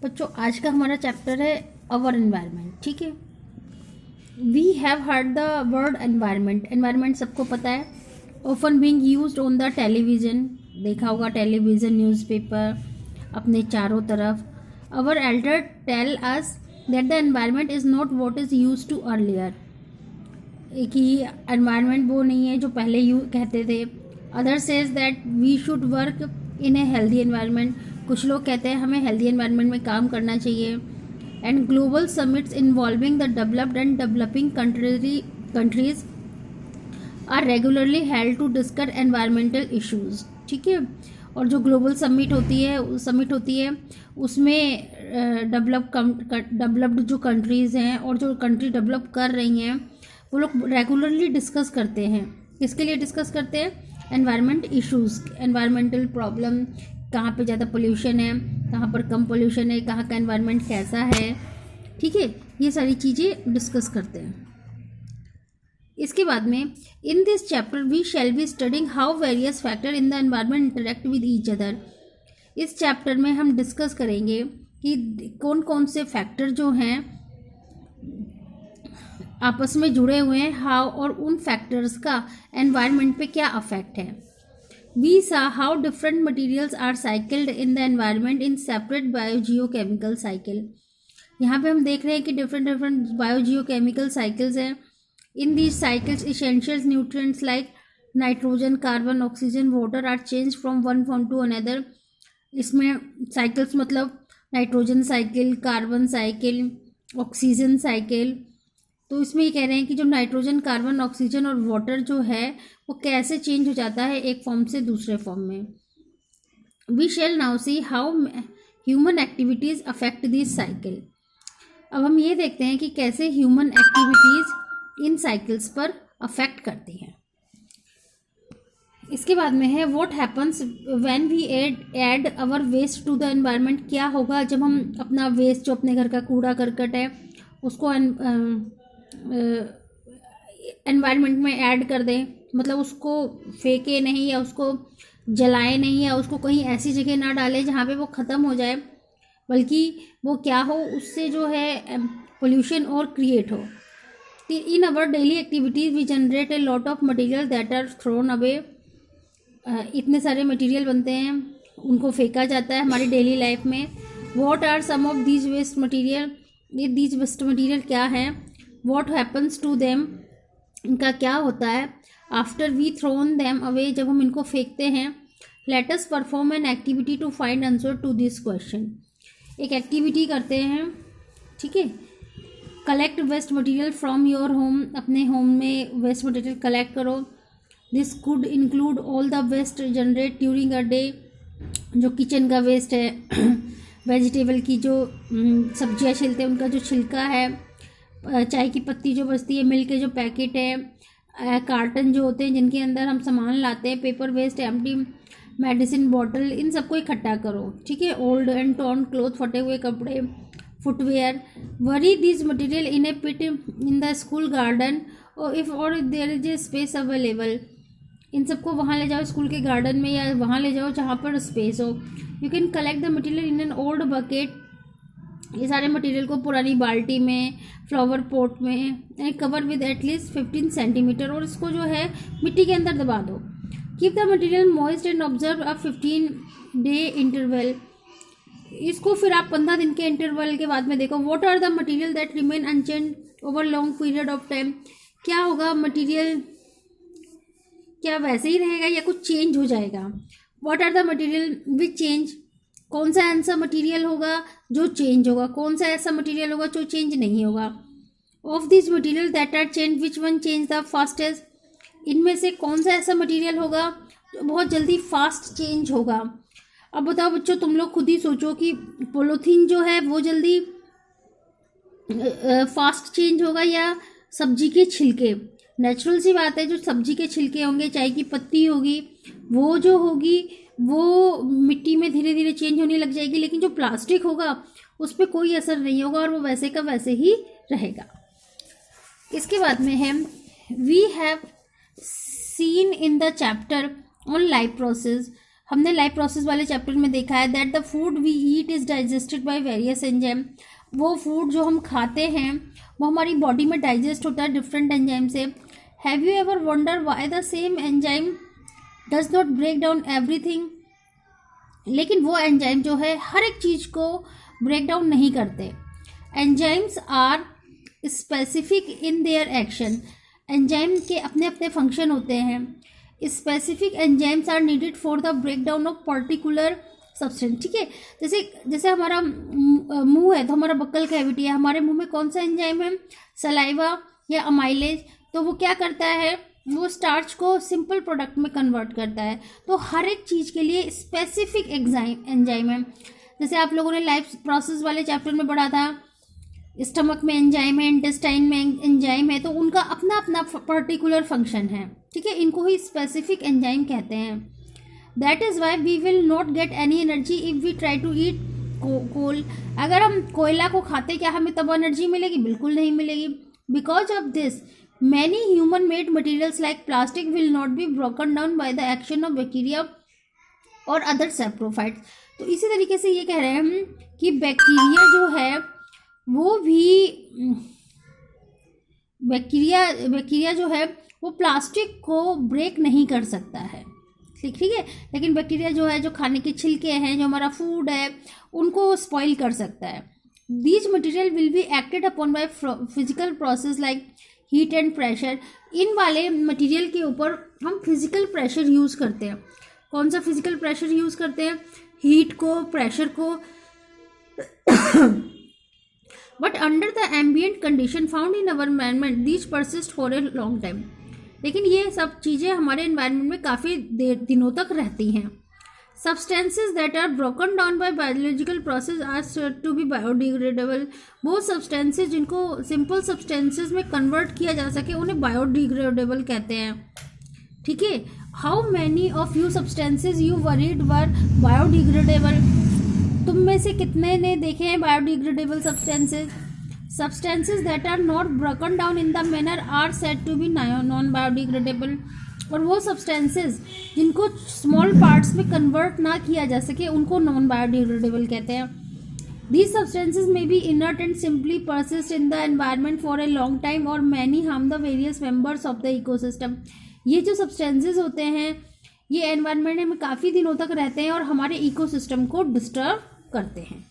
बच्चों आज का हमारा चैप्टर है अवर एनवायरनमेंट। ठीक है, we have heard the word environment. Environment सबको पता है, often being used on the television. देखा होगा टेलीविजन, न्यूज़पेपर अपने चारों तरफ। Our elder tell us that the environment is not what is used to earlier, कि एनवायरनमेंट वो नहीं है जो पहले यू कहते थे। Other says that we should work in a healthy environment. कुछ लोग कहते हैं हमें हेल्दी एनवायरनमेंट में काम करना चाहिए। And global summits involving the developed and developing countries are regularly held to discuss environmental issues. ठीक है, और जो ग्लोबल समिट होती है उसमें डेवलप्ड जो कंट्रीज़ हैं और जो कंट्री डेवलप कर रही हैं वो लोग रेगुलरली डिस्कस करते हैं। किसके लिए डिस्कस करते हैं? एनवायरमेंट इश्यूज़, एनवायरमेंटल प्रॉब्लम, कहाँ पे ज़्यादा पोल्यूशन है, कहाँ पर कम पोल्यूशन है, कहाँ का एनवायरनमेंट कैसा है। ठीक है, ये सारी चीज़ें डिस्कस करते हैं। इसके बाद में in this chapter we shall be studying how various factor in the environment interact with each other. इस चैप्टर में हम डिस्कस करेंगे कि कौन कौन से फैक्टर जो हैं आपस में जुड़े हुए हैं, हाउ, और उन फैक्टर्स का एनवायरनमेंट पे क्या अफेक्ट है। We saw how different materials are cycled in the environment in separate biogeochemical cycle. यहाँ पे हम देख रहे हैं कि डिफरेंट बायोजियोकेमिकल साइकिल्स हैं। In these cycles essential nutrients like nitrogen, carbon, oxygen, water are change from one form to another. इसमें cycles मतलब nitrogen cycle, carbon cycle, oxygen cycle. तो इसमें ये कह रहे हैं कि जो नाइट्रोजन, कार्बन, ऑक्सीजन और वाटर जो है वो कैसे चेंज हो जाता है एक फॉर्म से दूसरे फॉर्म में। We shall now see how human activities affect this cycle. अब हम ये देखते हैं कि कैसे ह्यूमन एक्टिविटीज़ इन साइकिल्स पर अफेक्ट करती हैं। इसके बाद में है what happens when we add our waste to the environment. क्या होगा जब हम अपना वेस्ट, जो अपने घर का कूड़ा करकट है, उसको एनवायरनमेंट में ऐड कर दें, मतलब उसको फेंके नहीं या उसको जलाए नहीं या उसको कहीं ऐसी जगह ना डालें जहाँ पे वो ख़त्म हो जाए, बल्कि वो क्या हो, उससे जो है पोल्यूशन और क्रिएट हो। In our daily activities we generate a lot of material that are thrown away. इतने सारे मटेरियल बनते हैं, उनको फेंका जाता है हमारी डेली लाइफ में। What are some of these waste material, ये दीज वेस्ट मटेरियल क्या हैं? व्हाट हैपन्स टू देम, इनका क्या होता है after we thrown them away, जब हम इनको फेंकते हैं। Let us perform an activity to find answer to this question. एक एक्टिविटी करते हैं, ठीक है। Collect waste material from your home, अपने होम में वेस्ट मटेरियल कलेक्ट करो। This could include all the waste generate during a day, जो kitchen का वेस्ट है, वेजिटेबल की जो सब्जियां छिलते हैं उनका जो छिलका है, चाय की पत्ती जो बचती है, मिल्क के जो पैकेट है, कार्टन जो होते हैं जिनके अंदर हम सामान लाते हैं, paper waste, empty medicine bottle, इन सबको इकट्ठा करो। ठीक है, ओल्ड एंड टॉर्न क्लोथ, फटे हुए कपड़े, footwear. Bury this material in a pit in the school garden और there is a space available. इन सबको वहाँ ले जाओ स्कूल के गार्डन में, या वहाँ ले जाओ जहाँ पर स्पेस हो। You can collect the material in an old bucket. ये सारे मटेरियल को पुरानी बाल्टी में, फ्लावर पॉट में कवर विद एटलीस्ट 15 सेंटीमीटर, और इसको जो है मिट्टी के अंदर दबा दो। Keep the material moist and observe a 15 day interval. इसको फिर आप 15 दिन के इंटरवल के बाद में देखो। What are the material that remain unchange over long period of time. क्या होगा, मटेरियल क्या वैसे ही रहेगा या कुछ चेंज हो जाएगा? What are the material which change, कौन सा ऐसा मटेरियल होगा जो चेंज होगा, कौन सा ऐसा मटेरियल होगा जो चेंज नहीं होगा। Of this material that are change which one change the fastest, इनमें से कौन सा ऐसा मटेरियल होगा जो बहुत जल्दी फास्ट चेंज होगा। अब बताओ बच्चों, तुम लोग खुद ही सोचो कि पॉलीथीन जो है वो जल्दी फास्ट चेंज होगा या सब्जी के छिलके। नेचुरल सी बात है, जो सब्जी के छिलके होंगे, चाय की पत्ती होगी, वो जो होगी वो मिट्टी में धीरे धीरे चेंज होने लग जाएगी, लेकिन जो प्लास्टिक होगा उस पर कोई असर नहीं होगा और वो वैसे का वैसे ही रहेगा। इसके बाद में है we have seen in the chapter on life process हमने लाइफ प्रोसेस वाले चैप्टर में देखा है that the food we eat is digested by various enzyme. वो फूड जो हम खाते हैं वो हमारी बॉडी में डाइजेस्ट होता है डिफरेंट एंजाइम से। Have you ever wonder why the same enzyme does not break down everything. लेकिन वो एंजाइम जो है हर एक चीज़ को ब्रेक डाउन नहीं करते। Enzymes are specific in their action. Enzyme के अपने अपने फंक्शन होते हैं। Specific enzymes are needed for the break down of particular substance. ठीक है, जैसे जैसे हमारा मुंह है तो हमारा बक्कल कैविटी है, हमारे मुंह में कौन सा एंजाइम है, सलाइवा या अमाइलेज। तो वो क्या करता है, वो स्टार्च को सिंपल प्रोडक्ट में कन्वर्ट करता है। तो हर एक चीज़ के लिए स्पेसिफिक एंजाइम है। जैसे आप लोगों ने लाइफ प्रोसेस वाले चैप्टर में पढ़ा था, स्टमक में एंजाइम है, इंटेस्टाइन में एंजाइम है, तो उनका अपना अपना पर्टिकुलर फंक्शन है। ठीक है, इनको ही स्पेसिफिक एंजाइम कहते हैं। That is why we will not get any energy if we try to eat coal. अगर हम कोयला को खाते क्या हमें तब एनर्जी मिलेगी? बिल्कुल नहीं मिलेगी। Because of this many human made materials like plastic will not be broken down by the action of bacteria और अदर सैप्रोफाइट्स। तो इसी तरीके से ये कह रहे हैं हम कि बैक्टीरिया जो है वो भी बैक्टीरिया जो है वो प्लास्टिक को ब्रेक नहीं कर सकता है। ठीक है, लेकिन बैक्टीरिया जो है, जो खाने के छिलके हैं, जो हमारा फूड है, उनको स्पॉइल कर सकता है। These material will be acted upon by physical process like heat and pressure. इन वाले मटेरियल के ऊपर हम फिजिकल प्रेशर यूज़ करते हैं। कौन सा फिजिकल प्रेशर यूज़ करते हैं? हीट को, प्रेशर को। But under the ambient condition found in our environment these persist for a long time. लेकिन ये सब चीज़ें हमारे एनवायरनमेंट में काफ़ी दिनों तक रहती हैं। Substances that are broken down by biological process are said to be biodegradable। वो substances जिनको simple substances में convert किया जा सके उन्हें biodegradable कहते हैं। ठीक है, how many of you substances you worried were biodegradable? तुम में से कितने ने देखे हैं biodegradable substances? Substances that are not broken down in the manner are said to be non-biodegradable। और वो सब्सटेंसेस जिनको स्मॉल पार्ट्स में कन्वर्ट ना किया जा सके उनको नॉन बायोडिग्रेडेबल कहते हैं। These substances may be inert and simply persist in the environment for a long time और many harm the various members of the ecosystem. ये जो सब्सटेंसेस होते हैं ये एनवायरनमेंट में काफ़ी दिनों तक रहते हैं और हमारे इकोसिस्टम को डिस्टर्ब करते हैं।